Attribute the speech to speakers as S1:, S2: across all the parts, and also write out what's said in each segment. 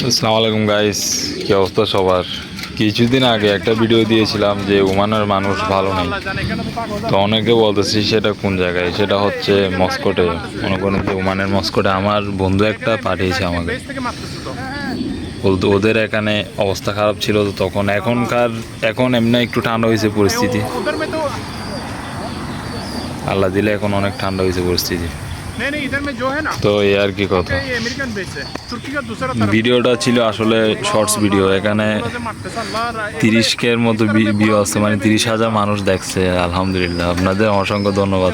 S1: আসসালামু আলাইকুম গাইস, কি অবস্থা সবার? কিছুদিন আগে একটা ভিডিও দিয়েছিলাম যে ওমানের মানুষ ভালো নেই। তো অনেকে বলতেছি সেটা কোন জায়গায়, সেটা হচ্ছে মস্কোতে। মনে করেন যে ওমানের মস্কোতে আমার বন্ধু একটা পাঠিয়েছে আমাকে, বলতো ওদের এখানে অবস্থা খারাপ ছিল। তো তখন এখন এমনি একটু ঠান্ডা হয়েছে পরিস্থিতি, আল্লাহ দিলে এখন অনেক ঠান্ডা হয়েছে পরিস্থিতি। তো এই আর কি কথা। ভিডিওটা ছিল আসলে শর্টস ভিডিও, এখানে 30K এর মতো ভিউ আছে, মানে 30,000 মানুষ দেখছে। আলহামদুলিল্লাহ, আপনাদের অসংখ্য ধন্যবাদ।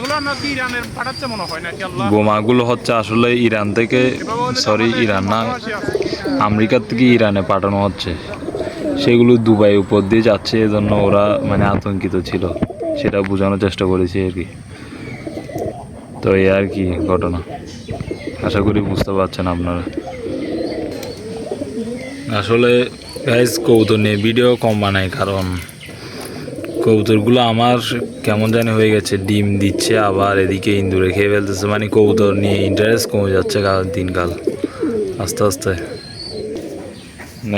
S1: বোমাগুলো হচ্ছে আসলে ইরান থেকে, ইরান না, আমেরিকার থেকে ইরানে পাঠানো হচ্ছে। সেগুলো দুবাই উপর দিয়ে যাচ্ছে, এজন্য ওরা মানে আতঙ্কিত ছিল, সেটা বোঝানোর চেষ্টা করেছি আর কি। তো এই আর কি ঘটনা, আশা করি বুঝতে পারছেন আপনারা। আসলে গাইজ কবুতর নিয়ে ভিডিও কম বানাই, কারণ কবুতরগুলো আমার কেমন জানি হয়ে গেছে, ডিম দিচ্ছে আবার এদিকে ইন্দুরে খেয়ে ফেলতেছে। মানে কবুতর নিয়ে ইন্টারেস্ট কমে যাচ্ছে দিনকাল আস্তে আস্তে।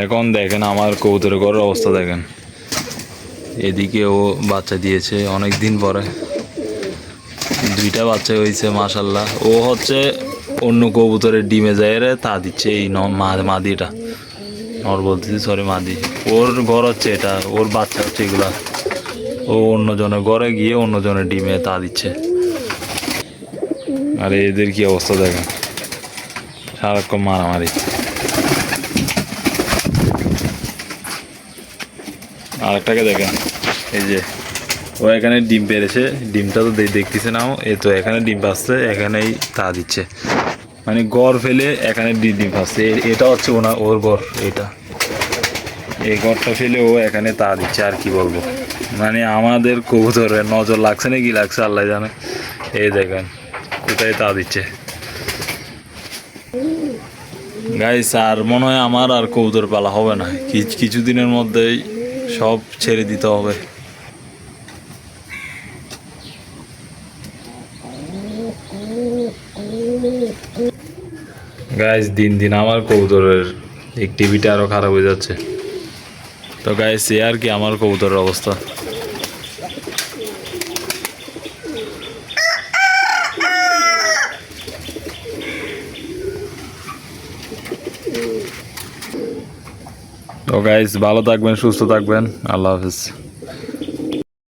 S1: এখন দেখেন আমার কবুতরের ঘরের অবস্থা দেখেন, এদিকে ও বাচ্চা দিয়েছে অনেক দিন পরে, 2টা বাচ্চা হয়েছে মাশাল্লাহ। ও হচ্ছে অন্য কবুতরের ডিমে যায় রে তা দিচ্ছে, এই মাদিটা নর বলতেছি, মাদি। ওর ঘর হচ্ছে এটা, ওর বাচ্চা হচ্ছে এগুলা। ও অন্যজনের ঘরে গিয়ে অন্যজনের ডিমে তা দিচ্ছে। আর এদের কি অবস্থা দেখেন, সারাক্ষণ মারামারি। আরেকটাকে দেখেন, এই যে ও এখানে ডিম পেরেছে, ডিমটা তো দেখতেছে না, এ তো এখানে ডিম পাচ্ছে, এখানেই তা দিচ্ছে। মানে গড় ফেলে এখানে ডিম পাচ্ছে। এটা হচ্ছে ওর গড়, এটা এই গড়টা ফেলে ও এখানে তা দিচ্ছে। আর কি বলবো, মানে আমাদের কবুতরের নজর লাগছে না কি লাগছে আল্লাহ জানে। এই দেখেন কোথায় তা দিচ্ছে গাইস। আর মনে হয় আমার আর কবুতর পালা হবে না, কিছুদিনের মধ্যেই সব ছেড়ে দিতে হবে। গাইস দিন দিন আমার কবুতরের অ্যাক্টিভিটি আরও খারাপ হয়ে যাচ্ছে। তো গাইস এ আর কি আমার কবুতরের অবস্থা। তো গাইস ভালো থাকবেন, সুস্থ থাকবেন, আল্লাহ হাফেজ।